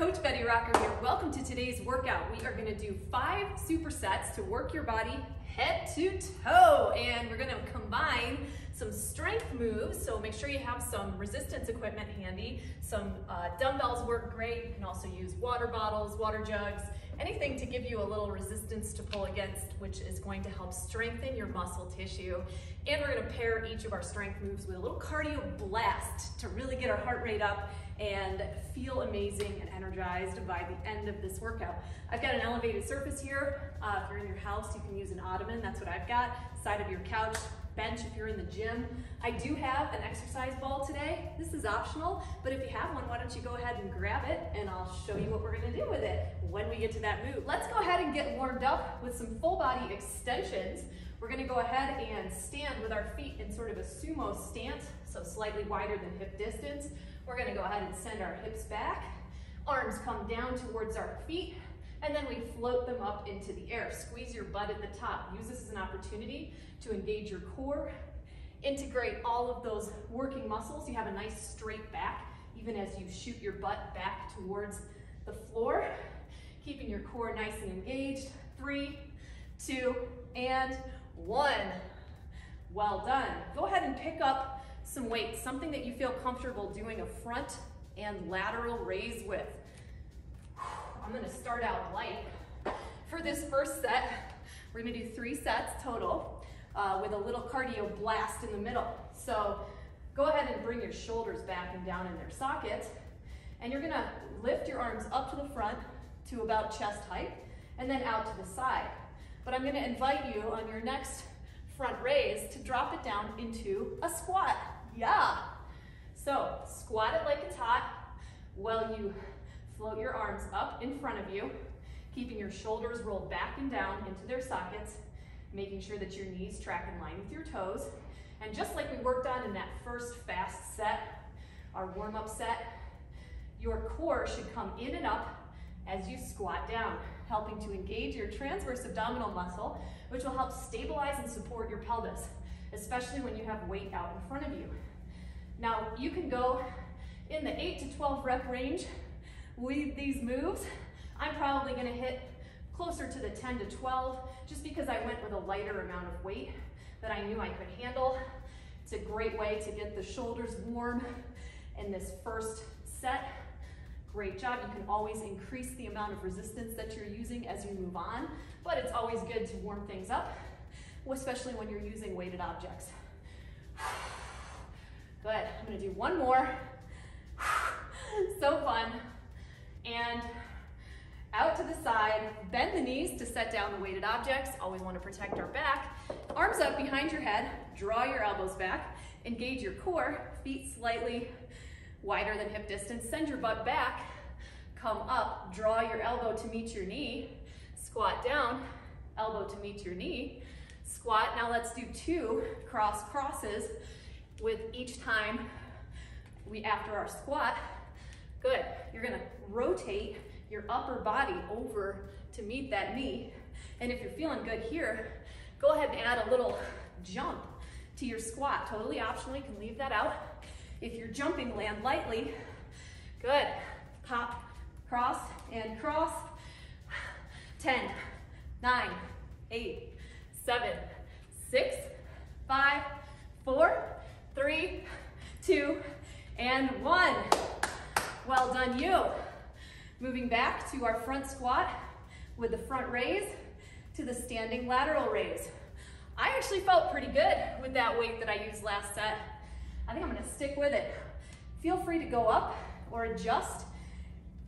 Coach Betty Rocker here. Welcome to today's workout. We are gonna do 5 supersets to work your body head to toe. And we're gonna combine some strength moves. So make sure you have some resistance equipment handy. Some dumbbells work great. You can also use water bottles, water jugs, anything to give you a little resistance to pull against, which is going to help strengthen your muscle tissue. And we're gonna pair each of our strength moves with a little cardio blast to really get our heart rate up and feel amazing and energized by the end of this workout. I've got an elevated surface here. If you're in your house, you can use an ottoman. That's what I've got. Side of your couch, bench if you're in the gym. I do have an exercise ball today. This is optional, but if you have one, why don't you go ahead and grab it and I'll show you what we're gonna do with it when we get to that move. Let's go ahead and get warmed up with some full body extensions. We're gonna go ahead and stand with our feet in sort of a sumo stance, so slightly wider than hip distance. We're gonna go ahead and send our hips back. Arms come down towards our feet, and then we float them up into the air. Squeeze your butt at the top. Use this as an opportunity to engage your core, integrate all of those working muscles. You have a nice straight back, even as you shoot your butt back towards the floor, keeping your core nice and engaged. 3, 2, and 1. Well done. Go ahead and pick up some weight, something that you feel comfortable doing a front and lateral raise with. I'm gonna start out light. For this first set, we're gonna do 3 sets total with a little cardio blast in the middle. So go ahead and bring your shoulders back and down in their sockets, and you're gonna lift your arms up to the front to about chest height, and then out to the side. But I'm gonna invite you on your next front raise to drop it down into a squat. Yeah. So squat it like it's hot while you float your arms up in front of you, keeping your shoulders rolled back and down into their sockets, making sure that your knees track in line with your toes. And just like we worked on in that first fast set, our warm-up set, your core should come in and up as you squat down, helping to engage your transverse abdominal muscle, which will help stabilize and support your pelvis, especially when you have weight out in front of you. Now, you can go in the 8 to 12 rep range with these moves. I'm probably gonna hit closer to the 10 to 12, just because I went with a lighter amount of weight that I knew I could handle. It's a great way to get the shoulders warm in this first set. Great job. You can always increase the amount of resistance that you're using as you move on, but it's always good to warm things up, especially when you're using weighted objects. Good. I'm going to do one more. So fun. And out to the side, bend the knees to set down the weighted objects. Always want to protect our back. Arms up behind your head. Draw your elbows back. Engage your core. Feet slightly wider than hip distance. Send your butt back. Come up. Draw your elbow to meet your knee. Squat down. Elbow to meet your knee. Squat. Now let's do 2 crosses with each time after our squat. Good. You're gonna rotate your upper body over to meet that knee. And if you're feeling good here, go ahead and add a little jump to your squat. Totally optional, you can leave that out. If you're jumping, land lightly. Good. Pop, cross, and cross. 10, 9, 8, 7, 6, 5, 4, 3, 2, and 1. Well done, you. Moving back to our front squat with the front raise to the standing lateral raise. I actually felt pretty good with that weight that I used last set. I think I'm gonna stick with it. Feel free to go up or adjust,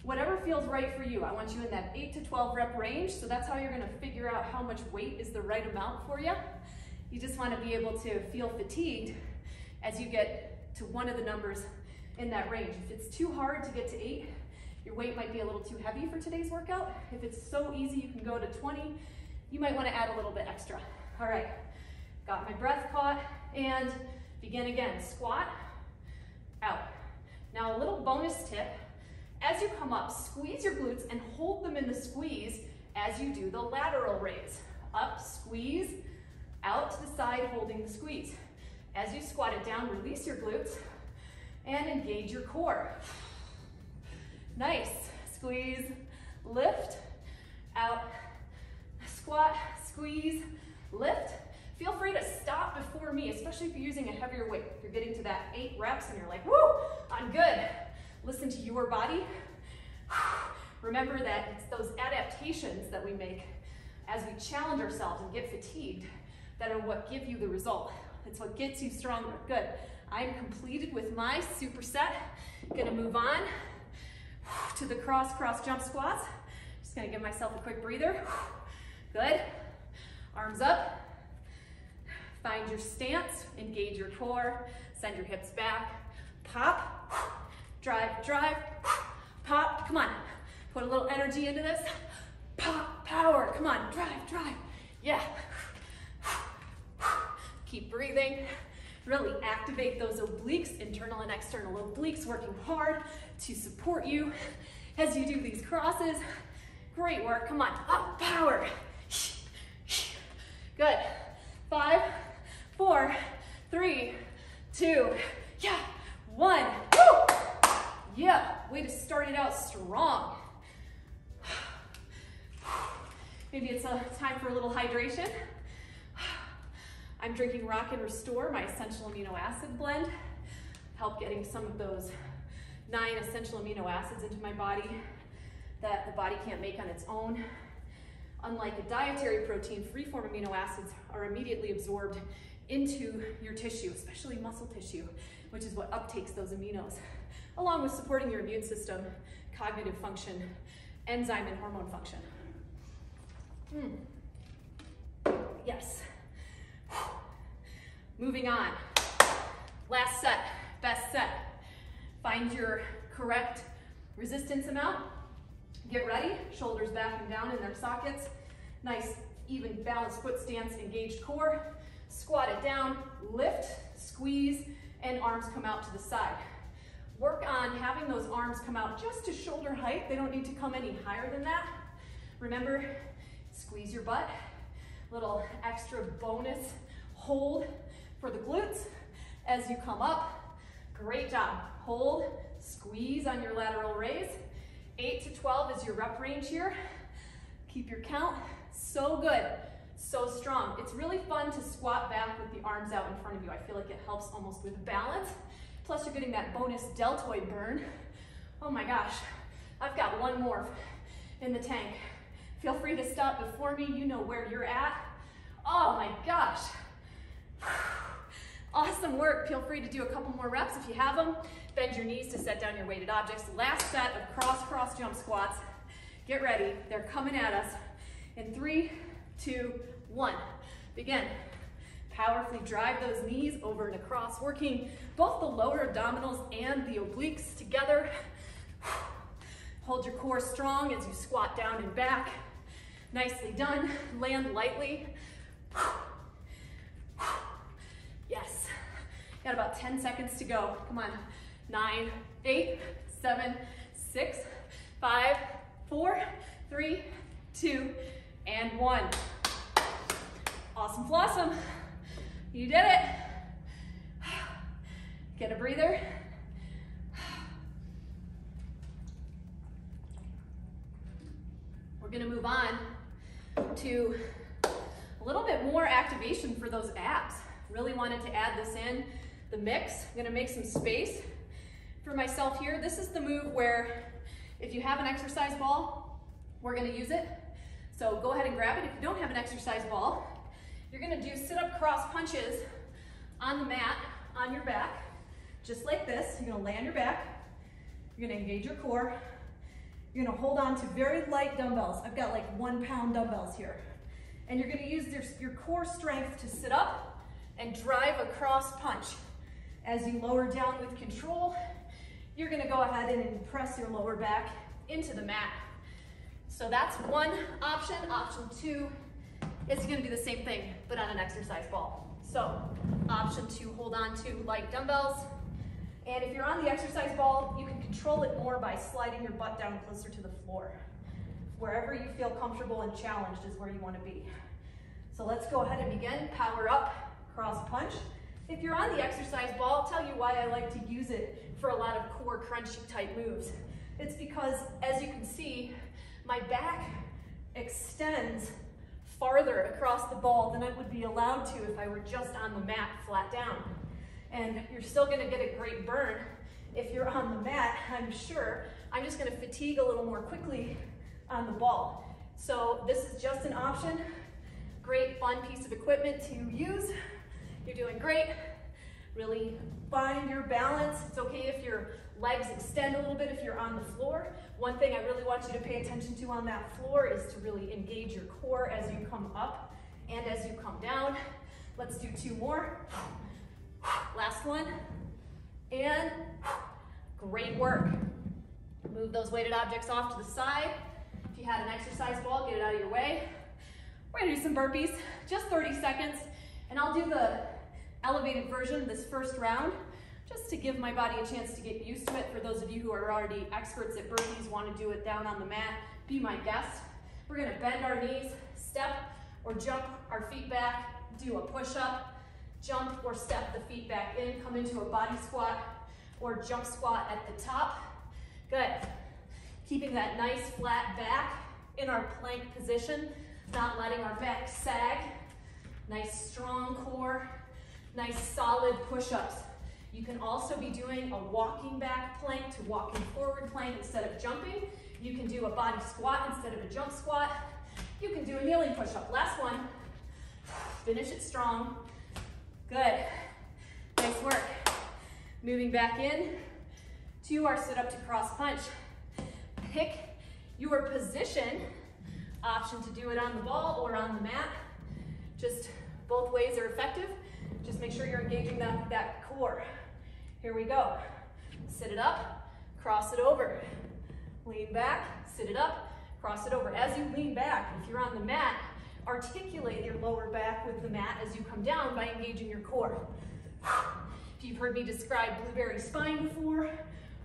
whatever feels right for you. I want you in that 8 to 12 rep range, so that's how you're gonna figure out how much weight is the right amount for you. You just wanna be able to feel fatigued as you get to one of the numbers in that range. If it's too hard to get to 8, your weight might be a little too heavy for today's workout. If it's so easy you can go to 20, you might wanna add a little bit extra. All right, got my breath caught, and begin again. Squat, out. Now a little bonus tip, as you come up, squeeze your glutes and hold them in the squeeze as you do the lateral raise. Up, squeeze, out to the side, holding the squeeze. As you squat it down, release your glutes and engage your core. Nice. squeeze, lift, out, squat, squeeze, lift. Feel free to stop before me, especially if you're using a heavier weight. If you're getting to that 8 reps and you're like, woo, I'm good. Listen to your body. Remember that it's those adaptations that we make as we challenge ourselves and get fatigued that are what give you the result. It's what gets you stronger. Good. I'm completed with my superset. Gonna move on to the cross jump squats. Just gonna give myself a quick breather. Good. Arms up. Find your stance, engage your core, send your hips back. Pop, drive, drive, pop. Come on. Put a little energy into this. Pop, power. Come on, drive, drive. Yeah. Keep breathing. Really activate those obliques, internal and external obliques, working hard to support you as you do these crosses. Great work. Come on, up, power. Good. 5, 4, 3, 2, yeah, 1. Woo! Yeah, way to start it out strong. Maybe it's time for a little hydration. I'm drinking Rock and Restore, my essential amino acid blend. Help getting some of those 9 essential amino acids into my body that the body can't make on its own. Unlike a dietary protein, free-form amino acids are immediately absorbed into your tissue, especially muscle tissue, which is what uptakes those aminos, along with supporting your immune system, cognitive function, enzyme and hormone function. Yes. Moving on. Last set, best set. Find your correct resistance amount. Get ready, shoulders back and down in their sockets. Nice, even balanced foot stance, engaged core. Squat it down, lift, squeeze, and arms come out to the side. Work on having those arms come out just to shoulder height. They don't need to come any higher than that. Remember, squeeze your butt. Little extra bonus hold for the glutes as you come up. Great job. Hold, squeeze on your lateral raise. 8 to 12 is your rep range here. Keep your count. So good, so strong. It's really fun to squat back with the arms out in front of you. I feel like it helps almost with balance. Plus you're getting that bonus deltoid burn. Oh my gosh, I've got one more in the tank. Feel free to stop before me. You know where you're at. Oh my gosh. Awesome work. Feel free to do a couple more reps if you have them. Bend your knees to set down your weighted objects. Last set of cross jump squats. Get ready. They're coming at us in 3, 2, 1. Begin. Powerfully drive those knees over and across, working both the lower abdominals and the obliques together. Hold your core strong as you squat down and back. Nicely done. Land lightly. Yes. Got about 10 seconds to go. Come on. 9, 8, 7, 6, 5, 4, 3, 2, and 1. Awesome flossom. You did it. Get a breather. We're gonna move on to a little bit more activation for those abs. Really wanted to add this in the mix. I'm gonna make some space for myself here. This is the move where if you have an exercise ball, we're gonna use it. So go ahead and grab it. If you don't have an exercise ball, you're gonna do sit-up cross punches on the mat, on your back, just like this. You're gonna lay on your back. You're gonna engage your core. You're gonna hold on to very light dumbbells. I've got like 1 pound dumbbells here. And you're gonna use your core strength to sit up and drive a cross punch. As you lower down with control, you're gonna go ahead and press your lower back into the mat. So that's one option. Option 2 is gonna be the same thing, but on an exercise ball. So option 2, hold on to light dumbbells. And if you're on the exercise ball, you can control it more by sliding your butt down closer to the floor. Wherever you feel comfortable and challenged is where you want to be. So let's go ahead and begin. Power up, cross punch. If you're on the exercise ball, I'll tell you why I like to use it for a lot of core crunchy type moves. It's because, as you can see, my back extends farther across the ball than it would be allowed to if I were just on the mat flat down. And you're still gonna get a great burn if you're on the mat, I'm sure. I'm just gonna fatigue a little more quickly on the ball. So this is just an option. Great fun piece of equipment to use. You're doing great. Really find your balance. It's okay if your legs extend a little bit if you're on the floor. One thing I really want you to pay attention to on that floor is to really engage your core as you come up and as you come down. Let's do 2 more. Last one. And great work. Move those weighted objects off to the side. If you had an exercise ball, get it out of your way. We're gonna do some burpees, just 30 seconds, and I'll do the elevated version this first round, just to give my body a chance to get used to it. For those of you who are already experts at burpees, want to do it down on the mat, be my guest. We're gonna bend our knees, step or jump our feet back, do a push-up, jump or step the feet back in, come into a body squat or jump squat at the top. Good. Keeping that nice flat back in our plank position, not letting our back sag. Nice strong core, nice solid push-ups. You can also be doing a walking back plank to walking forward plank instead of jumping. You can do a body squat instead of a jump squat. You can do a kneeling push-up. Last one. Finish it strong. Good. Nice work. Moving back in to our sit up to cross punch. Pick your position. Option to do it on the ball or on the mat. Just both ways are effective. Just make sure you're engaging that core. Here we go. Sit it up, cross it over. Lean back, sit it up, cross it over. As you lean back, if you're on the mat, articulate your lower back with the mat as you come down by engaging your core. If you've heard me describe blueberry spine before,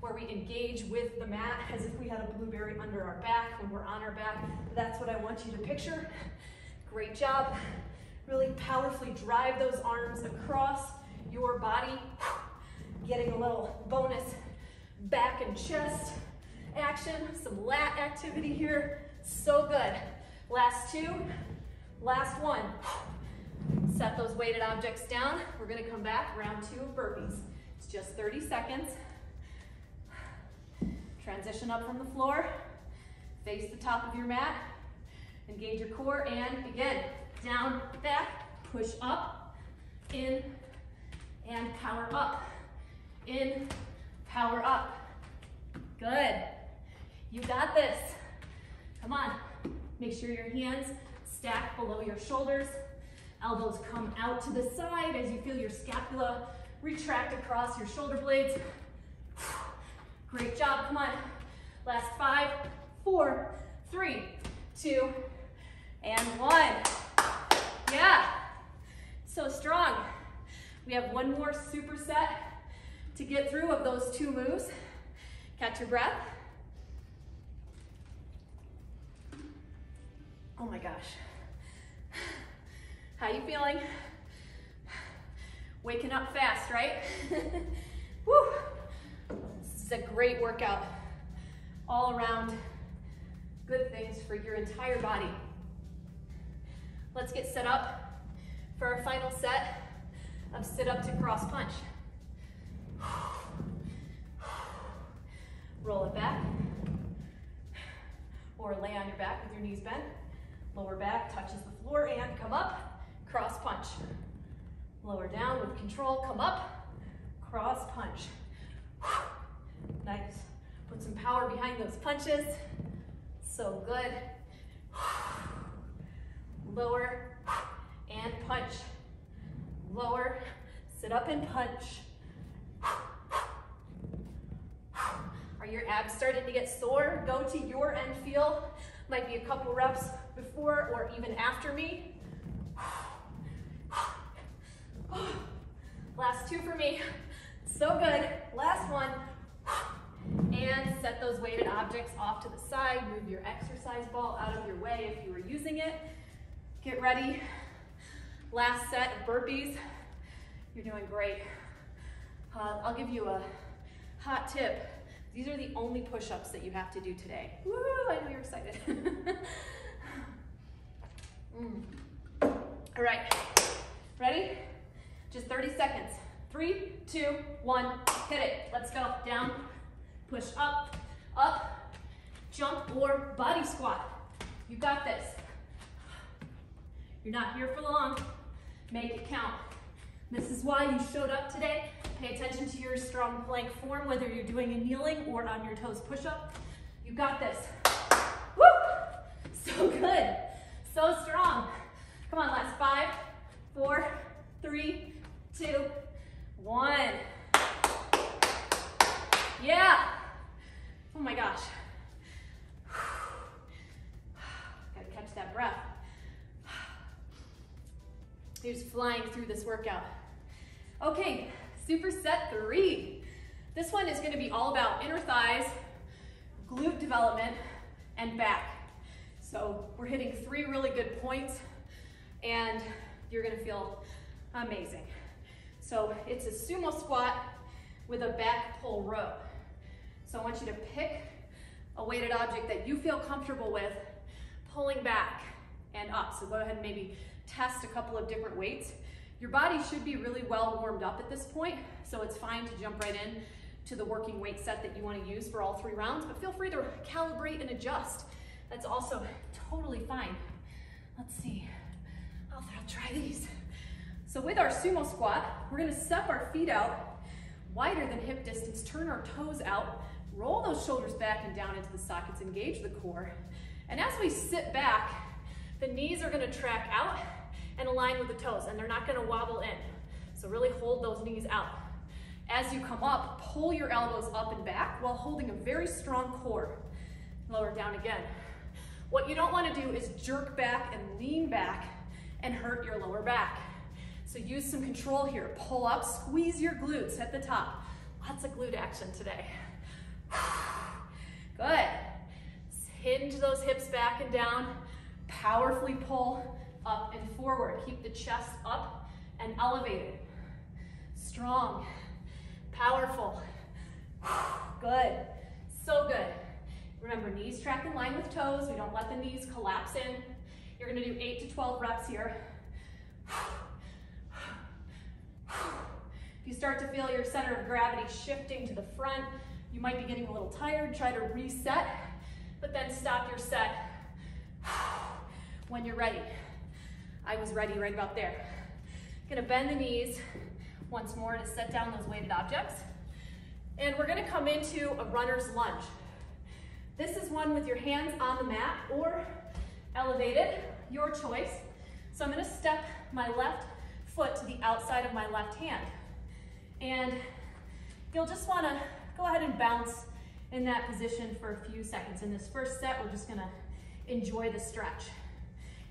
where we engage with the mat as if we had a blueberry under our back when we're on our back, that's what I want you to picture. Great job. Really powerfully drive those arms across your body, getting a little bonus back and chest action, some lat activity here. So good. Last 2, last 1. Set those weighted objects down. We're gonna come back, round 2 of burpees. It's just 30 seconds. Transition up from the floor, face the top of your mat, engage your core, and again, down, back, push up, in, and power up. In, power up. Good. You got this. Come on. Make sure your hands stack below your shoulders. Elbows come out to the side as you feel your scapula retract across your shoulder blades. Great job. Come on. Last 5, 4, 3, 2, and 1. Yeah. So strong. We have one more superset to get through of those 2 moves. Catch your breath. Oh my gosh. How you feeling? Waking up fast, right? Woo. This is a great workout. All around good things for your entire body. Let's get set up for our final set of sit up to cross punch. Roll it back, or lay on your back with your knees bent. Lower back touches the floor and come up, cross punch. Lower down with control, come up, cross punch. Nice. Put some power behind those punches. So good. Lower and punch. Lower, sit up and punch. Are your abs starting to get sore? Go to your end feel. Might be a couple reps before or even after me. Last 2 for me. So good. Last 1. And set those weighted objects off to the side. Move your exercise ball out of your way if you were using it. Get ready. Last set of burpees. You're doing great. I'll give you a hot tip. These are the only push-ups that you have to do today. Woo, I know you're excited. All right, ready? Just 30 seconds. 3, 2, 1, hit it. Let's go. Down, push up, up, jump or body squat. You got this. You're not here for long. Make it count. This is why you showed up today. Pay attention to your strong plank form, whether you're doing a kneeling or on your toes push-up. You got this. Woo! So good. So strong. Come on, last 5, 4, 3, 2, 1. Yeah. Oh my gosh. Gotta catch that breath. You're just flying through this workout. Okay, superset 3. This one is gonna be all about inner thighs, glute development, and back. So we're hitting 3 really good points and you're gonna feel amazing. So it's a sumo squat with a back pull row. So I want you to pick a weighted object that you feel comfortable with, pulling back and up. So go ahead and maybe test a couple of different weights. Your body should be really well warmed up at this point, so it's fine to jump right in to the working weight set that you want to use for all 3 rounds, but feel free to calibrate and adjust. That's also totally fine. Let's see. I'll try these. So with our sumo squat, we're going to step our feet out wider than hip distance, turn our toes out, roll those shoulders back and down into the sockets, engage the core. And as we sit back, the knees are going to track out and align with the toes, and they're not going to wobble in. So really hold those knees out. As you come up, pull your elbows up and back while holding a very strong core. Lower down again. What you don't want to do is jerk back and lean back and hurt your lower back. So use some control here. Pull up, squeeze your glutes at the top. Lots of glute action today. Good. Hinge those hips back and down. Powerfully pull up and forward. Keep the chest up and elevated. Strong, powerful. Good, so good. Remember, knees track in line with toes. We don't let the knees collapse in. You're gonna do 8 to 12 reps here. If you start to feel your center of gravity shifting to the front, you might be getting a little tired. Try to reset, but then stop your set when you're ready. I was ready right about there. Gonna bend the knees once more to set down those weighted objects. And we're gonna come into a runner's lunge. This is one with your hands on the mat or elevated, your choice. So I'm gonna step my left foot to the outside of my left hand. And you'll just wanna go ahead and bounce in that position for a few seconds. In this first set, we're just gonna enjoy the stretch.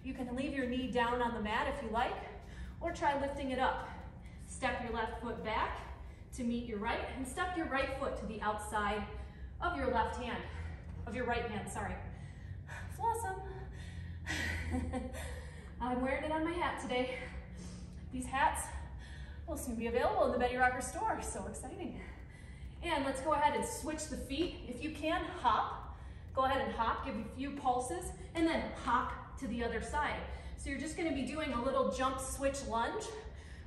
You can leave your knee down on the mat if you like, or try lifting it up. Step your left foot back to meet your right, and step your right foot to the outside of your left hand, of your right hand, sorry. Flossum. I'm wearing it on my hat today. These hats will soon be available in the Betty Rocker store, so exciting. And let's go ahead and switch the feet. If you can, hop. Go ahead and hop, give a few pulses, and then hop to the other side. So you're just gonna be doing a little jump switch lunge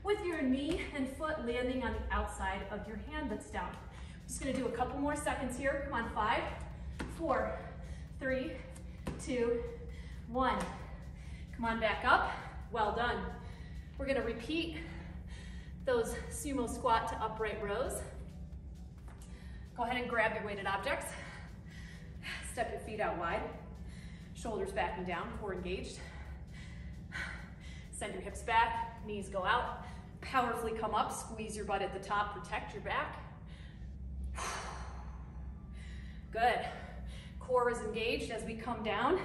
with your knee and foot landing on the outside of your hand that's down. I'm just gonna do a couple more seconds here. Come on, 5, 4, 3, 2, 1. Come on back up, well done. We're gonna repeat those sumo squat to upright rows. Go ahead and grab your weighted objects. Step your feet out wide. Shoulders back and down, core engaged. Send your hips back, knees go out. Powerfully come up, squeeze your butt at the top, protect your back. Good. Core is engaged as we come down.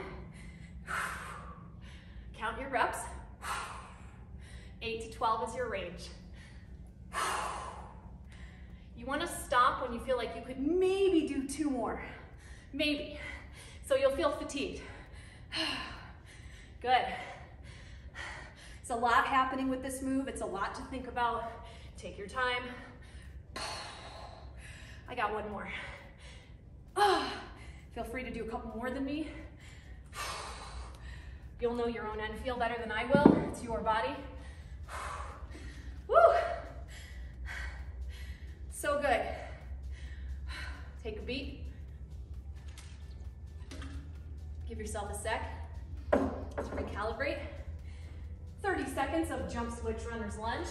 Count your reps. 8 to 12 is your range. You want to stop when you feel like you could maybe do 2 more. Maybe. So you'll feel fatigued. Good. It's a lot happening with this move. It's a lot to think about. Take your time. I got 1 more. Feel free to do a couple more than me. You'll know your own end feel better than I will. It's your body. Woo! So good. Take a beat. Give yourself a sec to recalibrate. 30 seconds of jump switch runner's lunge.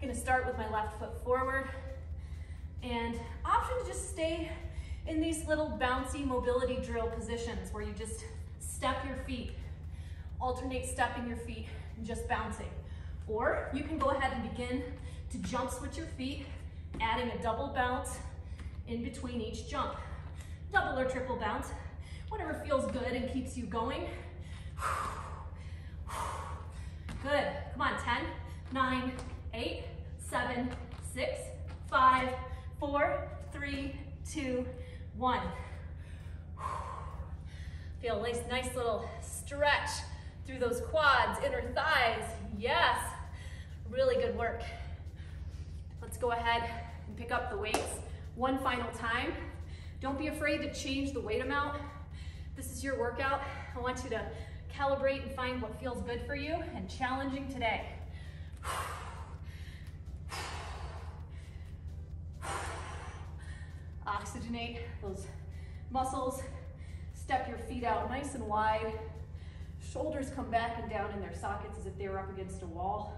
Gonna start with my left foot forward. And option to just stay in these little bouncy mobility drill positions where you just step your feet, alternate stepping your feet and just bouncing. Or you can go ahead and begin to jump switch your feet, adding a double bounce in between each jump. Double or triple bounce, whatever feels good and keeps you going. Good, come on, 10, 9, 8, 7, 6, 5, 4, 3, 2, 1. Feel a nice little stretch through those quads, inner thighs. Yes, really good work. Let's go ahead and pick up the weights one final time. Don't be afraid to change the weight amount. This is your workout. I want you to calibrate and find what feels good for you and challenging today. Oxygenate those muscles. Step your feet out nice and wide. Shoulders come back and down in their sockets as if they were up against a wall.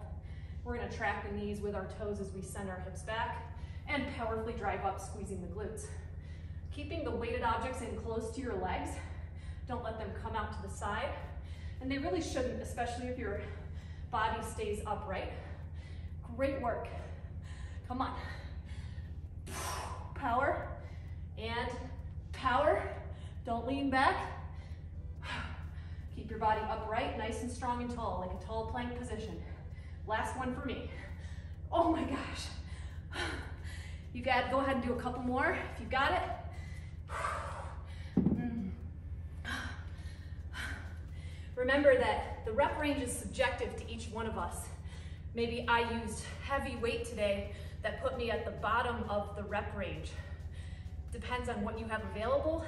We're gonna track the knees with our toes as we send our hips back and powerfully drive up, squeezing the glutes. Keeping the weighted objects in close to your legs. Don't let them come out to the side. And they really shouldn't, especially if your body stays upright. Great work. Come on. Power and power. Don't lean back. Keep your body upright, nice and strong and tall, like a tall plank position. Last one for me. Oh my gosh. You got, go ahead and do a couple more if you got it. Remember that the rep range is subjective to each one of us. Maybe I used heavy weight today that put me at the bottom of the rep range. Depends on what you have available,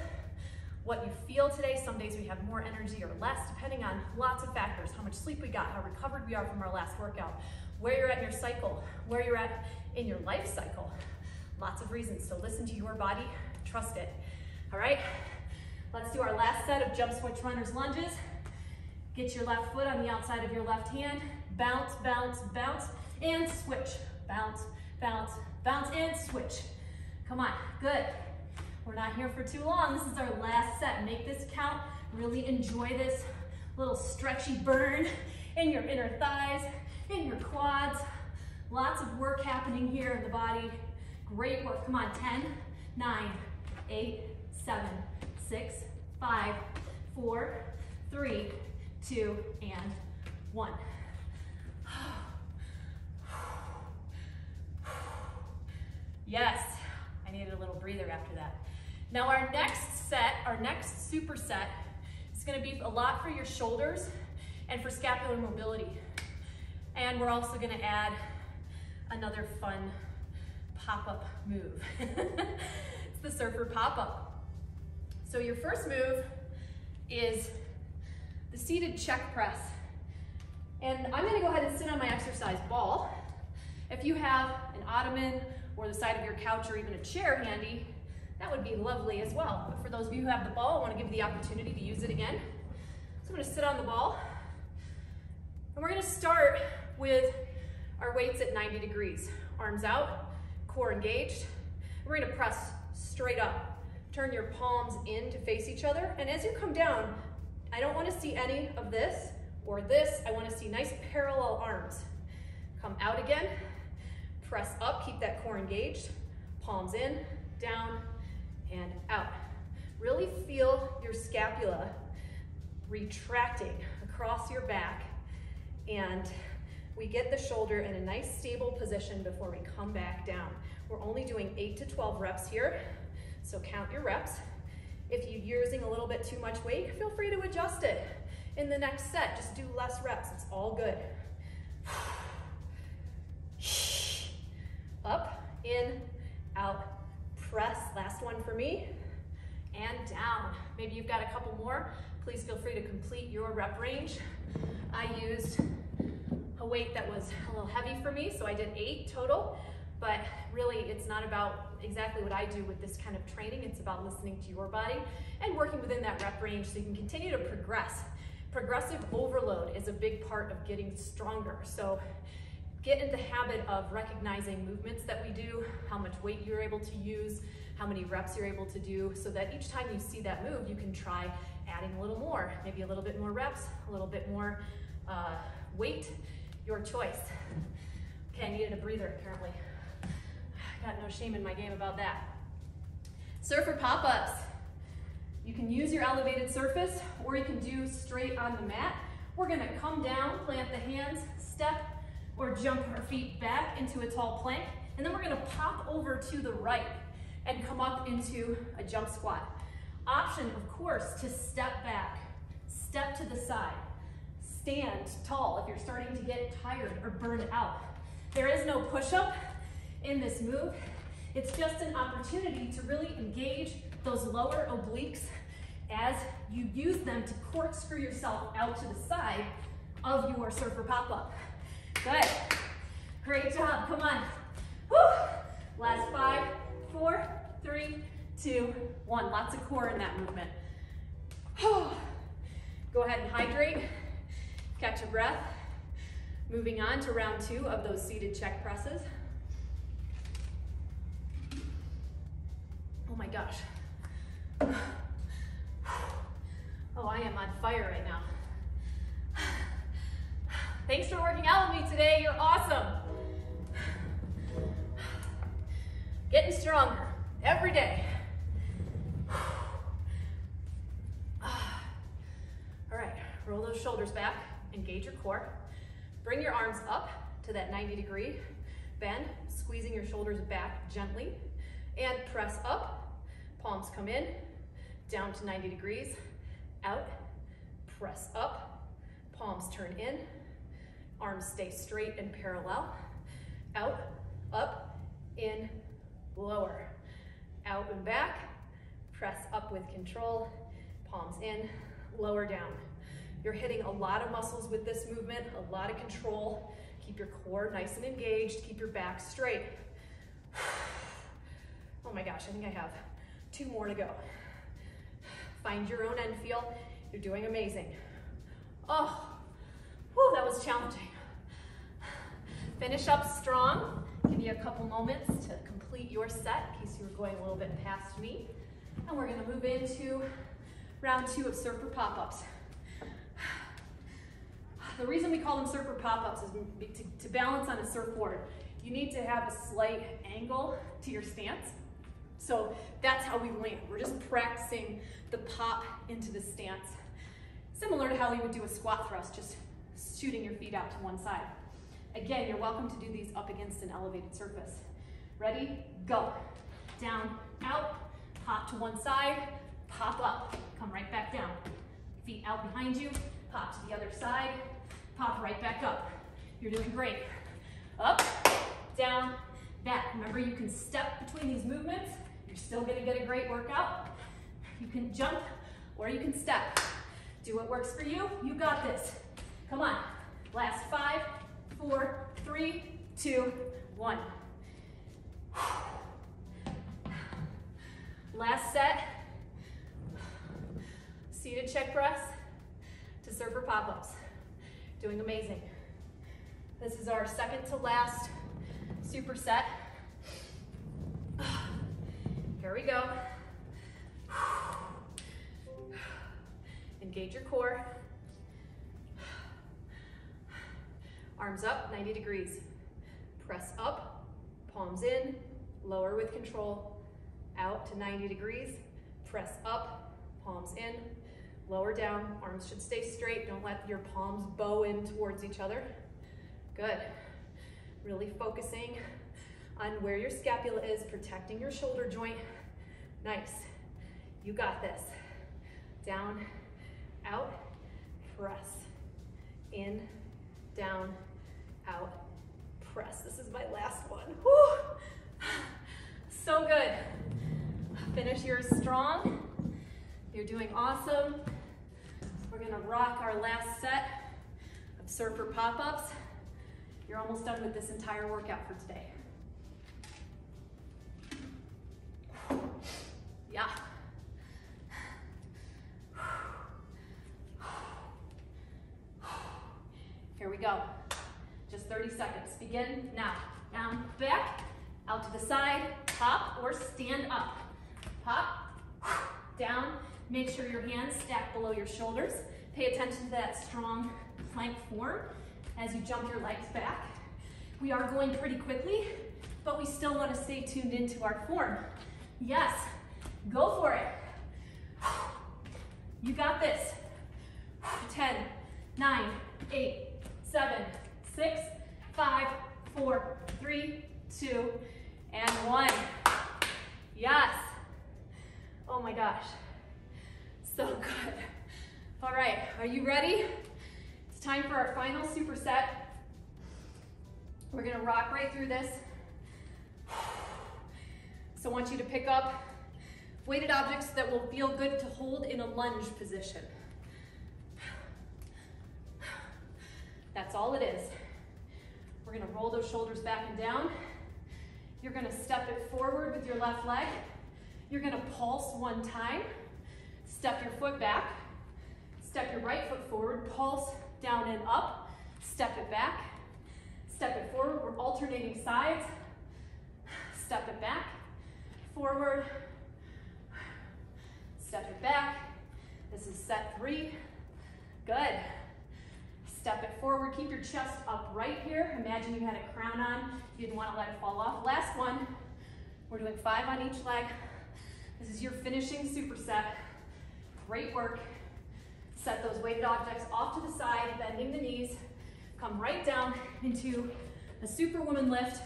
what you feel today. Some days we have more energy or less, depending on lots of factors. How much sleep we got, how recovered we are from our last workout, where you're at in your cycle, where you're at in your life cycle. Lots of reasons, so listen to your body, trust it. All right, let's do our last set of jump switch runners lunges. Get your left foot on the outside of your left hand. Bounce, bounce, bounce, and switch. Bounce, bounce, bounce, and switch. Come on, good. We're not here for too long. This is our last set. Make this count. Really enjoy this little stretchy burn in your inner thighs, in your quads. Lots of work happening here in the body. Great work. Come on, 10, 9, 8, 7, 6, 5, 4, 3, 2, and 1. Yes, I needed a little breather after that. Now our next set, our next superset, is going to be a lot for your shoulders and for scapular mobility. And we're also going to add another fun pop-up move. It's the surfer pop-up. So your first move is the seated CHEK press. And I'm going to go ahead and sit on my exercise ball. If you have an ottoman or the side of your couch or even a chair handy, that would be lovely as well. But for those of you who have the ball, I want to give you the opportunity to use it again. So I'm going to sit on the ball. And we're going to start with our weights at 90 degrees. Arms out, core engaged. We're going to press straight up. Turn your palms in to face each other. And as you come down, I don't want to see any of this or this. I want to see nice parallel arms. Come out again. Press up, keep that core engaged. Palms in, down, and out. Really feel your scapula retracting across your back, and we get the shoulder in a nice stable position before we come back down. We're only doing 8 to 12 reps here, so count your reps. If you're using a little bit too much weight, feel free to adjust it in the next set. Just do less reps, it's all good. Up, in, out, press. Last one for me. down. Maybe you've got a couple more. Please feel free to complete your rep range. I used a weight that was a little heavy for me, so I did 8 total, but really it's not about exactly what I do with this kind of training. It's about listening to your body and working within that rep range so you can continue to progress. Progressive overload is a big part of getting stronger. So get in the habit of recognizing movements that we do, how much weight you're able to use, how many reps you're able to do, so that each time you see that move, you can try adding a little more, maybe a little bit more reps, a little bit more weight, your choice. Okay, I needed a breather apparently. Got no shame in my game about that. Surfer pop-ups. You can use your elevated surface or you can do straight on the mat. We're gonna come down, plant the hands, step, or jump our feet back into a tall plank, and then we're gonna pop over to the right and come up into a jump squat. Option, of course, to step back, step to the side, stand tall if you're starting to get tired or burned out. There is no push-up in this move. It's just an opportunity to really engage those lower obliques as you use them to corkscrew yourself out to the side of your surfer pop-up. Good. Great job. Come on. Woo. Last 5, 4, 3, 2, 1. Lots of core in that movement. Go ahead and hydrate. Catch a breath. Moving on to round 2 of those seated CHEK presses. Oh my gosh. Oh, I am on fire right now. Thanks for working out with me today. You're awesome. Getting stronger every day. All right, roll those shoulders back, engage your core. Bring your arms up to that 90-degree bend, squeezing your shoulders back gently, and press up. Palms come in, down to 90 degrees, out, press up, palms turn in, arms stay straight and parallel, out, up, in, lower, out and back, press up with control, palms in, lower down. You're hitting a lot of muscles with this movement, a lot of control. Keep your core nice and engaged, keep your back straight. Oh my gosh, I think I have 2 more to go. Find your own end feel. You're doing amazing. Oh, whew, that was challenging. Finish up strong. Give you a couple moments to complete your set in case you were going a little bit past me. And we're gonna move into round 2 of surfer pop-ups. The reason we call them surfer pop-ups is to balance on a surfboard. You need to have a slight angle to your stance. So that's how we land. We're just practicing the pop into the stance. Similar to how we would do a squat thrust, just shooting your feet out to one side. Again, you're welcome to do these up against an elevated surface. Ready? Go. Down, out, pop to one side, pop up, come right back down. Feet out behind you, pop to the other side, pop right back up. You're doing great. Up, down, back. Remember, you can step between these movements. You're still gonna get a great workout. You can jump or you can step. Do what works for you. You got this. Come on. Last 5, 4, 3, 2, 1. Last set. Seated CHEK press to surfer pop-ups. Doing amazing. This is our second to last superset. Here we go. Engage your core. Arms up, 90 degrees. Press up, palms in, lower with control. Out to 90 degrees. Press up, palms in, lower down. Arms should stay straight. Don't let your palms bow in towards each other. Good. Really focusing on where your scapula is, protecting your shoulder joint. Nice. You got this. Down, out, press. In, down, out, press. This is my last one. Whew. So good. Finish yours strong. You're doing awesome. We're gonna rock our last set of surfer pop-ups. You're almost done with this entire workout for today. Yeah. Here we go. Just 30 seconds. Begin now. Down, back, out to the side, hop or stand up. Hop, down. Make sure your hands stack below your shoulders. Pay attention to that strong plank form as you jump your legs back. We are going pretty quickly, but we still want to stay tuned into our form. Yes, go for it. You got this. 10, 9, 8, 7, 6, 5, 4, 3, 2, and 1. Yes. Oh my gosh. So good. All right, are you ready? It's time for our final superset. We're gonna rock right through this. So I want you to pick up weighted objects that will feel good to hold in a lunge position. That's all it is. We're gonna roll those shoulders back and down. You're gonna step it forward with your left leg. You're gonna pulse one time. Step your foot back. Step your right foot forward. Pulse down and up. Step it back. Step it forward. We're alternating sides. Step it back. Forward. Step it back. This is set 3. Good. Step it forward. Keep your chest up right here. Imagine you had a crown on. You didn't want to let it fall off. Last one. We're doing 5 on each leg. This is your finishing superset. Great work. Set those weighted objects off to the side, bending the knees. Come right down into a Superwoman lift.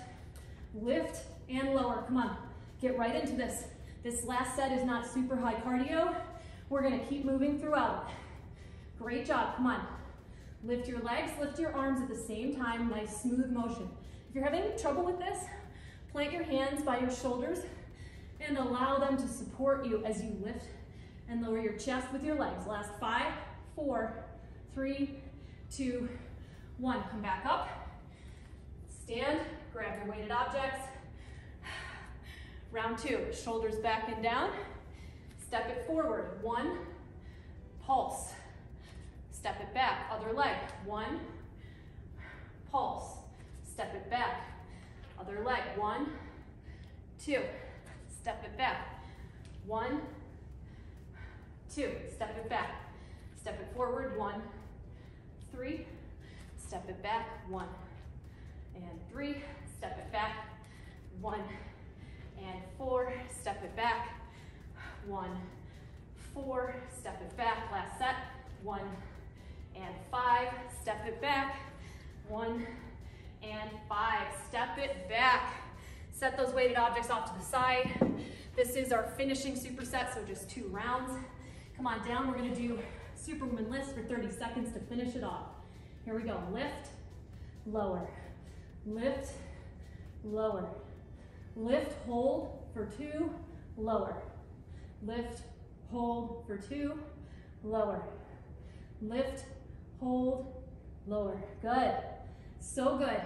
Lift and lower. Come on. Get right into this. This last set is not super high cardio. We're going to keep moving throughout. Great job. Come on. Lift your legs, lift your arms at the same time. Nice smooth motion. If you're having trouble with this, plant your hands by your shoulders and allow them to support you as you lift and lower your chest with your legs. Last 5, 4, 3, 2, 1. Come back up. Stand, grab your weighted objects. Round 2, shoulders back and down. Step it forward. 1, pulse. Step it back, other leg. 1, pulse. Step it back, other leg. 1, 2, step it back. 1, 2, step it back. Step it forward. 1, 3, step it back. 1, and 3, step it back. 1, and 4, step it back. 1, 4, step it back. Last set. 1, and 5, step it back. 1, and 5, step it back. Set those weighted objects off to the side. This is our finishing superset, so just 2 rounds. Come on down, we're gonna do Superwoman lifts for 30 seconds to finish it off. Here we go, lift, lower, lift, lower, lift, hold for 2, lower, lift, hold for 2, lower, lift, hold, lower. Good. So good.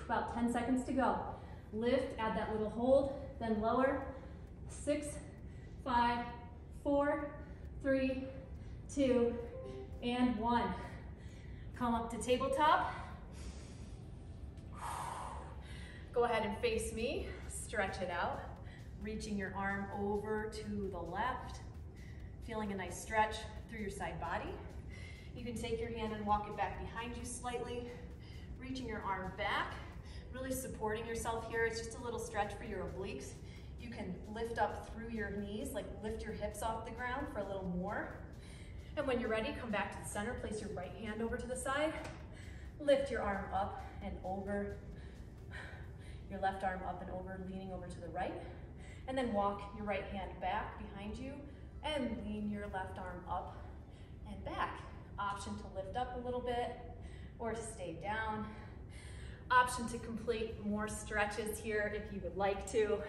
About 10 seconds to go. Lift, add that little hold, then lower. 6, 5, 4, 3, 2, and 1. Come up to tabletop. Go ahead and face me. Stretch it out. Reaching your arm over to the left. Feeling a nice stretch through your side body. You can take your hand and walk it back behind you slightly, reaching your arm back, really supporting yourself here. It's just a little stretch for your obliques. You can lift up through your knees, like lift your hips off the ground for a little more. And when you're ready, come back to the center, place your right hand over to the side, lift your arm up and over, your left arm up and over, leaning over to the right, and then walk your right hand back behind you and lean your left arm up and back. Option to lift up a little bit or stay down. Option to complete more stretches here if you would like to.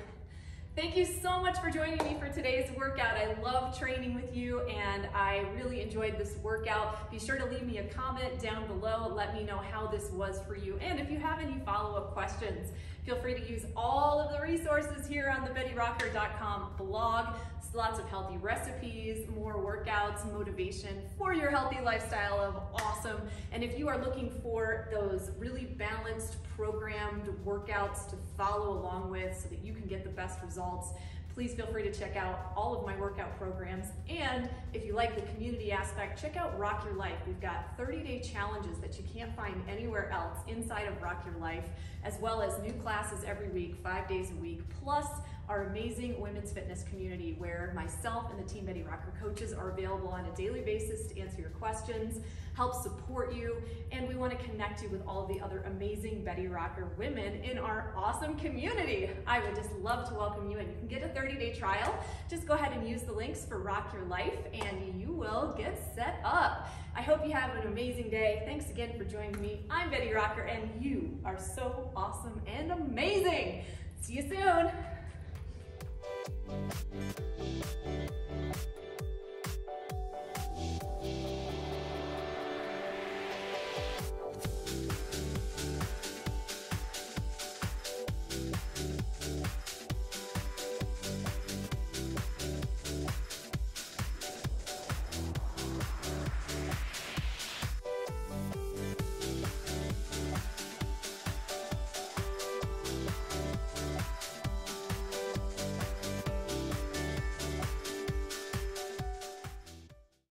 Thank you so much for joining me for today's workout. I love training with you and I really enjoyed this workout. Be sure to leave me a comment down below. Let me know how this was for you. And if you have any follow-up questions, feel free to use all of the resources here on the BettyRocker.com blog. Lots of healthy recipes, more workouts, motivation for your healthy lifestyle of awesome. And if you are looking for those really balanced, programmed workouts to follow along with so that you can get the best results, please feel free to check out all of my workout programs. And if you like the community aspect, check out Rock Your Life. We've got 30-day challenges that you can't find anywhere else inside of Rock Your Life, as well as new classes every week, 5 days a week, plus our amazing women's fitness community where myself and the Team Betty Rocker coaches are available on a daily basis to answer your questions, help support you, and we want to connect you with all of the other amazing Betty Rocker women in our awesome community. I would just love to welcome you, and you can get a 30-day trial. Just go ahead and use the links for Rock Your Life and you will get set up. I hope you have an amazing day. Thanks again for joining me. I'm Betty Rocker and you are so awesome and amazing. See you soon.